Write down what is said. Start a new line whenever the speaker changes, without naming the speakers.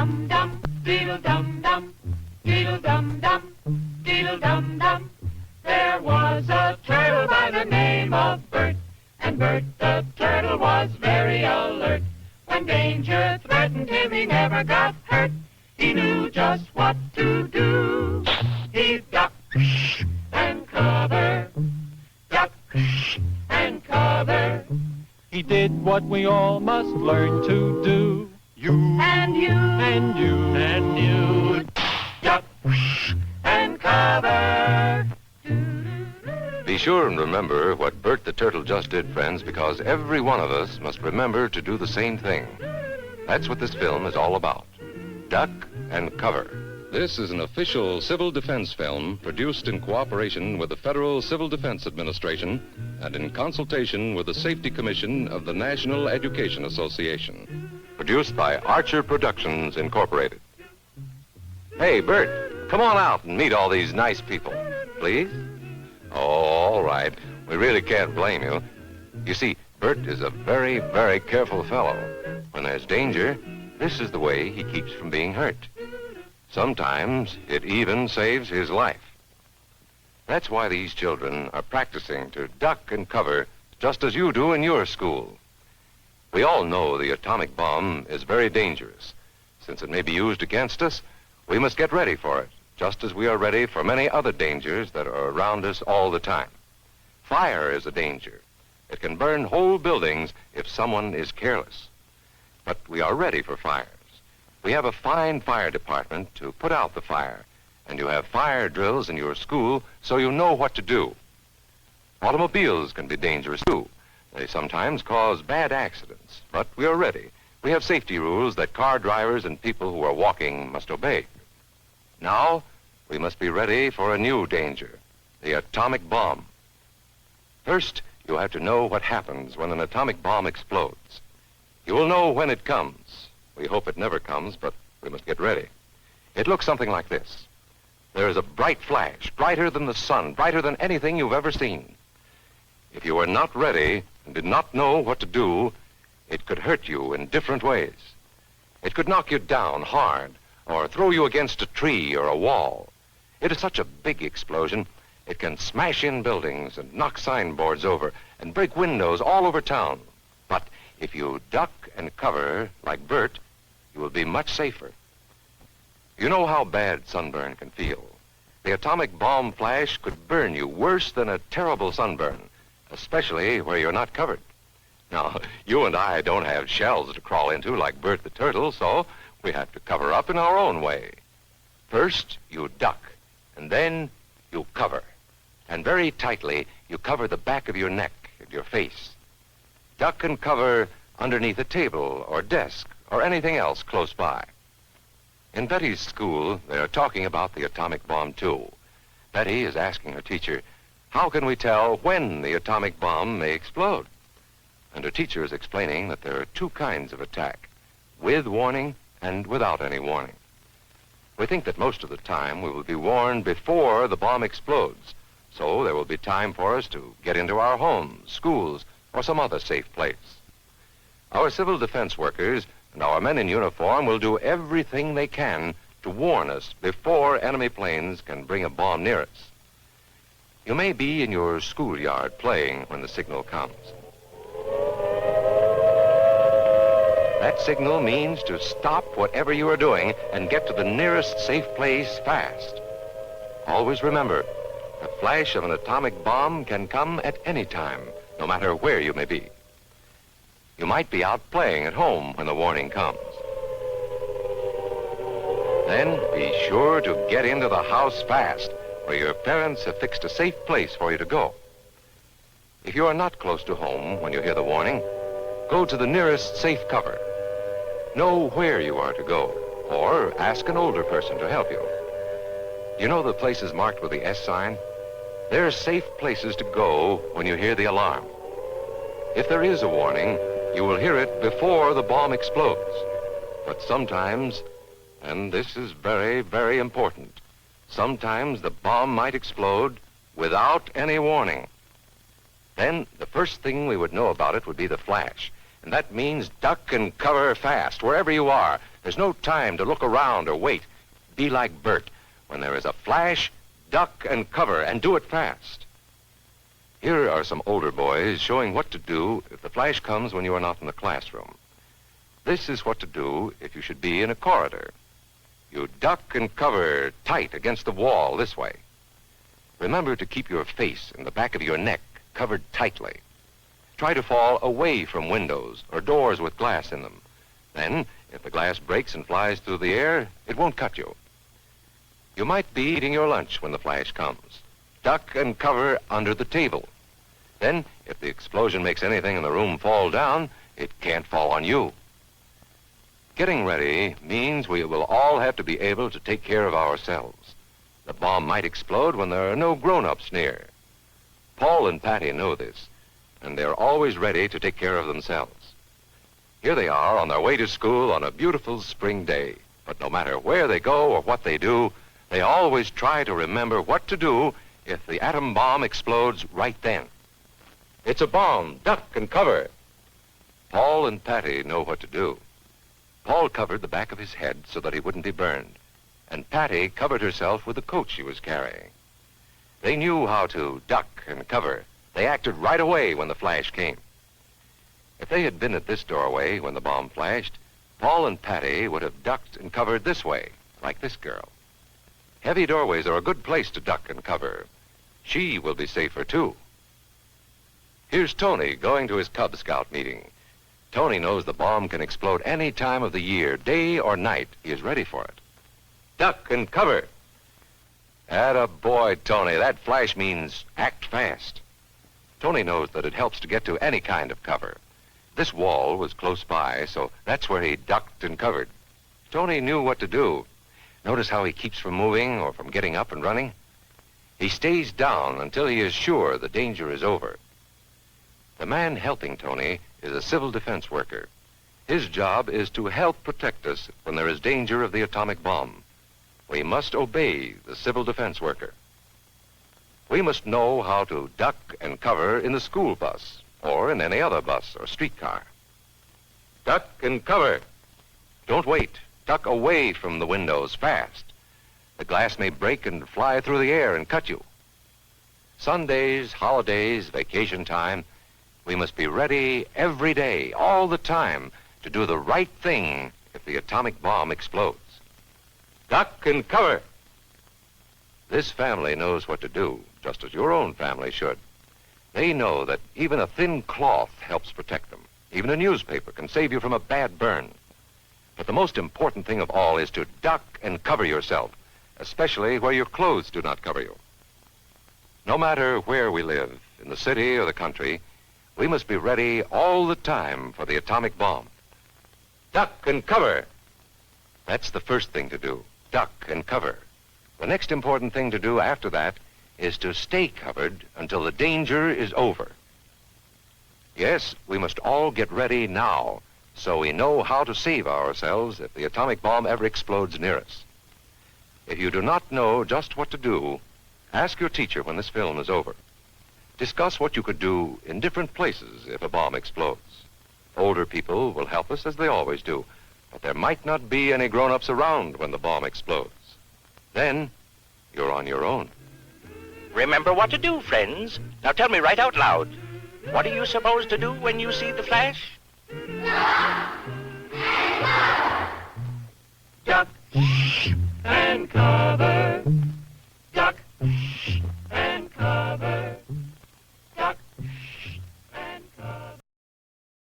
Deedle-dum-dum, deedle-dum-dum, deedle-dum-dum, deedle-dum-dum. There was a turtle by the name of Bert, and Bert the turtle was very alert. When danger threatened him, he never got hurt. He knew just what to do. He'd duck and cover, duck and cover.
He did what we all must learn to do. You
and you
and you and you.
Duck and cover.
Be sure and remember what Bert the Turtle just did, friends, because every one of us must remember to do the same thing. That's what this film is all about. Duck and cover. This is an official civil defense film produced in cooperation with the Federal Civil Defense Administration and in consultation with the Safety Commission of the National Education Association. Produced by Archer Productions, Incorporated. Hey, Bert, come on out and meet all these nice people, please. Oh, all right. We really can't blame you. You see, Bert is a very, very careful fellow. When there's danger, this is the way he keeps from being hurt. Sometimes it even saves his life. That's why these children are practicing to duck and cover just as you do in your school. We all know the atomic bomb is very dangerous. Since it may be used against us, we must get ready for it, just as we are ready for many other dangers that are around us all the time. Fire is a danger. It can burn whole buildings if someone is careless. But we are ready for fires. We have a fine fire department to put out the fire, and you have fire drills in your school so you know what to do. Automobiles can be dangerous too. They sometimes cause bad accidents, but we are ready. We have safety rules that car drivers and people who are walking must obey. Now, we must be ready for a new danger, the atomic bomb. First, you have to know what happens when an atomic bomb explodes. You will know when it comes. We hope it never comes, but we must get ready. It looks something like this. There is a bright flash, brighter than the sun, brighter than anything you've ever seen. If you are not ready and did not know what to do, it could hurt you in different ways. It could knock you down hard or throw you against a tree or a wall. It is such a big explosion, it can smash in buildings and knock signboards over and break windows all over town. But if you duck and cover like Bert, you will be much safer. You know how bad sunburn can feel. The atomic bomb flash could burn you worse than a terrible sunburn, especially where you're not covered. Now, you and I don't have shells to crawl into like Bert the Turtle, so we have to cover up in our own way. First, you duck, and then you cover. And very tightly, you cover the back of your neck and your face. Duck and cover underneath a table or desk or anything else close by. In Betty's school, they are talking about the atomic bomb, too. Betty is asking her teacher, how can we tell when the atomic bomb may explode? And her teacher is explaining that there are two kinds of attack, with warning and without any warning. We think that most of the time we will be warned before the bomb explodes, so there will be time for us to get into our homes, schools, or some other safe place. Our civil defense workers and our men in uniform will do everything they can to warn us before enemy planes can bring a bomb near us. You may be in your schoolyard playing when the signal comes. That signal means to stop whatever you are doing and get to the nearest safe place fast. Always remember, the flash of an atomic bomb can come at any time, no matter where you may be. You might be out playing at home when the warning comes. Then be sure to get into the house fast, where your parents have fixed a safe place for you to go. If you are not close to home when you hear the warning, go to the nearest safe cover. Know where you are to go, or ask an older person to help you. You know the places marked with the S sign? They're safe places to go when you hear the alarm. If there is a warning, you will hear it before the bomb explodes. But sometimes, and this is very, very important, sometimes the bomb might explode without any warning. Then the first thing we would know about it would be the flash. And that means duck and cover fast, wherever you are. There's no time to look around or wait. Be like Bert. When there is a flash, duck and cover, and do it fast. Here are some older boys showing what to do if the flash comes when you are not in the classroom. This is what to do if you should be in a corridor. You duck and cover tight against the wall this way. Remember to keep your face and the back of your neck covered tightly. Try to fall away from windows or doors with glass in them. Then, if the glass breaks and flies through the air, it won't cut you. You might be eating your lunch when the flash comes. Duck and cover under the table. Then, if the explosion makes anything in the room fall down, it can't fall on you. Getting ready means we will all have to be able to take care of ourselves. The bomb might explode when there are no grown-ups near. Paul and Patty know this, and they're always ready to take care of themselves. Here they are on their way to school on a beautiful spring day. But no matter where they go or what they do, they always try to remember what to do if the atom bomb explodes right then. It's a bomb. Duck and cover. Paul and Patty know what to do. Paul covered the back of his head so that he wouldn't be burned, and Patty covered herself with the coat she was carrying. They knew how to duck and cover. They acted right away when the flash came. If they had been at this doorway when the bomb flashed, Paul and Patty would have ducked and covered this way, like this girl. Heavy doorways are a good place to duck and cover. She will be safer, too. Here's Tony going to his Cub Scout meeting. Tony knows the bomb can explode any time of the year, day or night. He is ready for it. Duck and cover. Attaboy, Tony. That flash means act fast. Tony knows that it helps to get to any kind of cover. This wall was close by, so that's where he ducked and covered. Tony knew what to do. Notice how he keeps from moving or from getting up and running? He stays down until he is sure the danger is over. The man helping Tony is a civil defense worker. His job is to help protect us when there is danger of the atomic bomb. We must obey the civil defense worker. We must know how to duck and cover in the school bus or in any other bus or streetcar. Duck and cover. Don't wait. Duck away from the windows fast. The glass may break and fly through the air and cut you. Sundays, holidays, vacation time, we must be ready every day, all the time, to do the right thing if the atomic bomb explodes. Duck and cover. This family knows what to do, just as your own family should. They know that even a thin cloth helps protect them. Even a newspaper can save you from a bad burn. But the most important thing of all is to duck and cover yourself, especially where your clothes do not cover you. No matter where we live, in the city or the country, we must be ready all the time for the atomic bomb. Duck and cover. That's the first thing to do, duck and cover. The next important thing to do after that is to stay covered until the danger is over. Yes, we must all get ready now so we know how to save ourselves if the atomic bomb ever explodes near us. If you do not know just what to do, ask your teacher when this film is over. Discuss what you could do in different places if a bomb explodes. Older people will help us as they always do, but there might not be any grown-ups around when the bomb explodes. Then, you're on your own.
Remember what to do, friends. Now tell me right out loud. What are you supposed to do when you see the flash?